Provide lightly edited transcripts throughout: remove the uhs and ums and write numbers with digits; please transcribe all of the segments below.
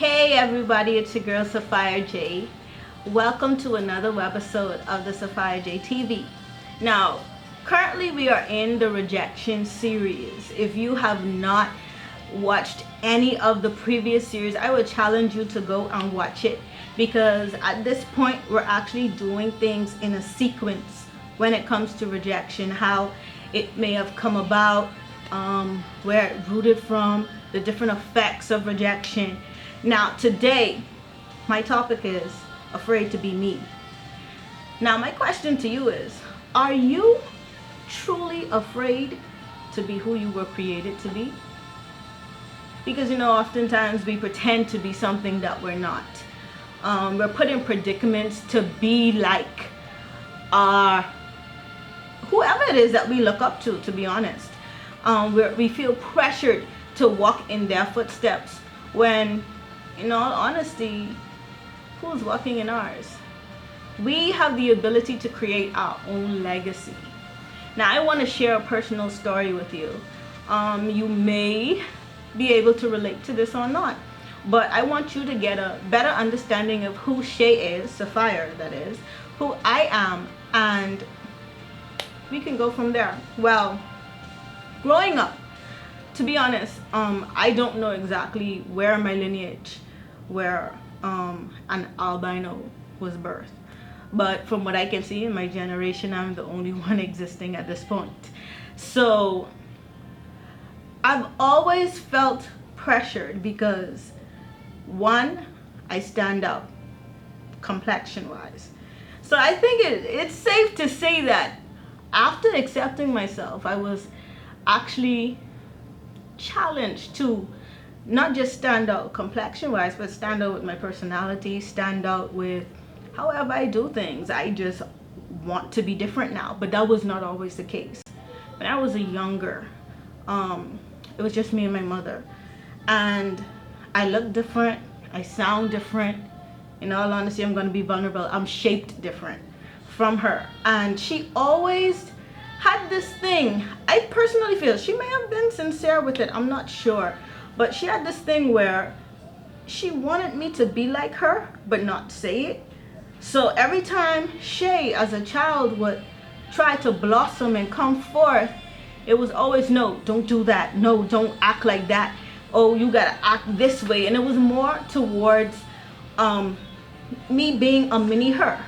Hey everybody, it's your girl Sapphire-J. Welcome to another episode of the Sapphire-J TV. Now, currently we are in the Rejection series. If you have not watched any of the previous series, I would challenge you to go and watch it, because at this point we're actually doing things in a sequence when it comes to rejection, how it may have come about, where it rooted from, the different effects of rejection. Now today my topic is afraid to be me. Now my question to you is, are you truly afraid to be who you were created to be? Because oftentimes we pretend to be something that we're not. We're put in predicaments to be like whoever it is that we look up to be honest. We feel pressured to walk in their footsteps when, in all honesty, who's walking in ours? We have the ability to create our own legacy. Now I want to share a personal story with you. You may be able to relate to this or not, but I want you to get a better understanding of who Shay is, Sapphire that is, who I am, and we can go from there. Well, growing up, to be honest, I don't know exactly where my lineage, where an albino was birthed, but from what I can see in my generation, I'm the only one existing at this point. So I've always felt pressured because, one, I stand out complexion wise. So I think it's safe to say that after accepting myself, I was actually challenged to not just stand out complexion wise, but stand out with my personality, stand out with however I do things. I just want to be different now, but that was not always the case. When I was younger, it was just me and my mother, and I look different, I sound different. In all honesty, I'm going to be vulnerable, I'm shaped different from her, and she always had this thing. I personally feel she may have been sincere with it, I'm not sure, but she had this thing where she wanted me to be like her but not say it. So every time Shay as a child would try to blossom and come forth, it was always, no, don't do that, no, don't act like that, oh, you gotta act this way. And it was more towards me being a mini her.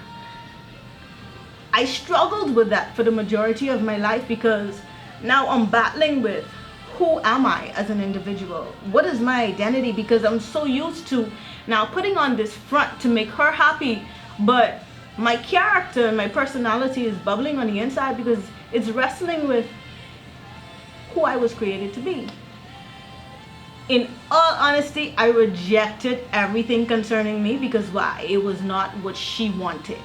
I struggled with that for the majority of my life, because now I'm battling with, who am I as an individual? What is my identity? Because I'm so used to now putting on this front to make her happy, but my character and my personality is bubbling on the inside because it's wrestling with who I was created to be. In all honesty, I rejected everything concerning me because why? It was not what she wanted.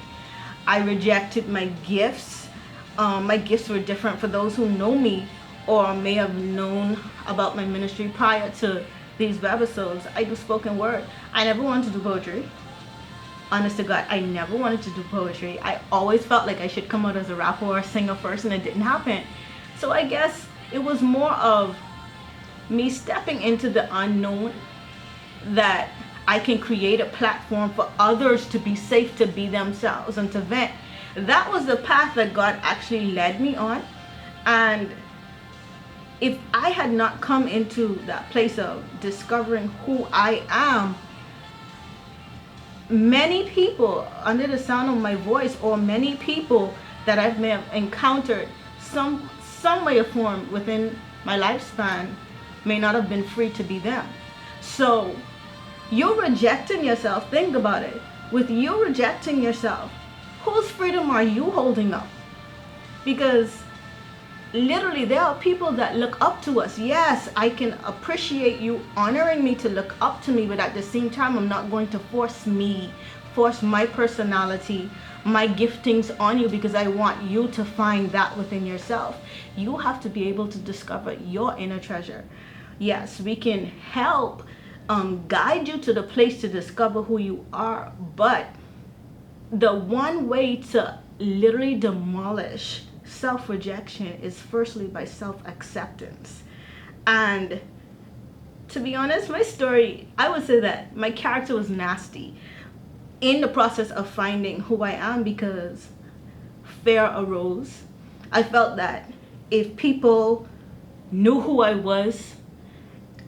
I rejected my gifts. My gifts were different. For those who know me or may have known about my ministry prior to these webisodes, I do spoken word. I never wanted to do poetry. Honest to God, I never wanted to do poetry. I always felt like I should come out as a rapper or a singer first, and it didn't happen. So I guess it was more of me stepping into the unknown, that I can create a platform for others to be safe to be themselves and to vent. That was the path that God actually led me on. And if I had not come into that place of discovering who I am, many people under the sound of my voice, or many people that I may have encountered some way or form within my lifespan, may not have been free to be them. So you're rejecting yourself. Think about it. With you rejecting yourself, whose freedom are you holding up? Because literally there are people that look up to us. Yes, I can appreciate you honoring me to look up to me, but at the same time, I'm not going to force my personality, my giftings on you, because I want you to find that within yourself. You have to be able to discover your inner treasure. Yes, we can help guide you to the place to discover who you are, but the one way to literally demolish self-rejection is firstly by self-acceptance. And To be honest, my story, I would say that my character was nasty in the process of finding who I am, because fear arose. I felt that if people knew who I was,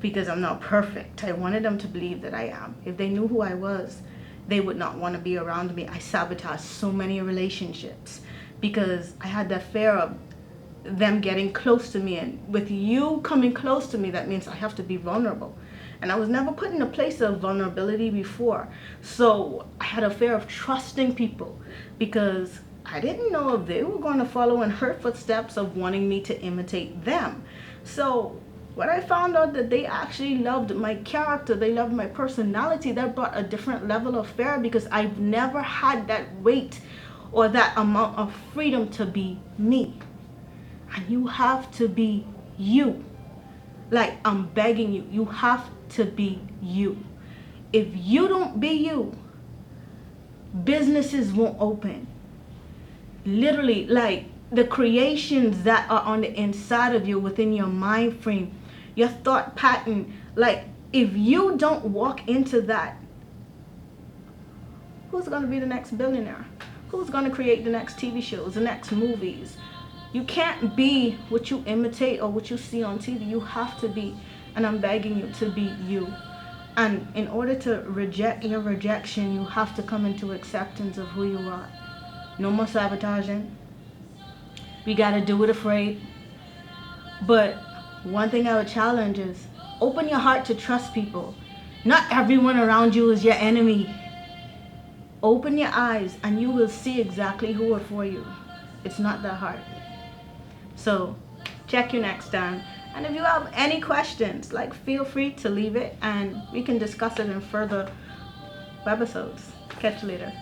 because I'm not perfect, I wanted them to believe that I am. If they knew who I was, they would not want to be around me. I sabotaged so many relationships because I had that fear of them getting close to me, and with you coming close to me, that means I have to be vulnerable, and I was never put in a place of vulnerability before. So I had a fear of trusting people because I didn't know if they were going to follow in her footsteps of wanting me to imitate them. So when I found out that they actually loved my character, they loved my personality, that brought a different level of fear, because I've never had that weight or that amount of freedom to be me. And you have to be you. Like, I'm begging you, you have to be you. If you don't be you, businesses won't open. Literally, like, the creations that are on the inside of you, within your mind frame, your thought pattern, like, if you don't walk into that, who's going to be the next billionaire? Who's going to create the next TV shows, the next movies? You can't be what you imitate or what you see on TV. You have to be, and I'm begging you to be you. And in order to reject your rejection, you have to come into acceptance of who you are. No more sabotaging. We got to do it afraid. But one thing I would challenge is open your heart to trust people. Not everyone around you is your enemy. Open your eyes and you will see exactly who are for you. It's not that hard. So check you next time. And if you have any questions, like, feel free to leave it and we can discuss it in further webisodes. Catch you later.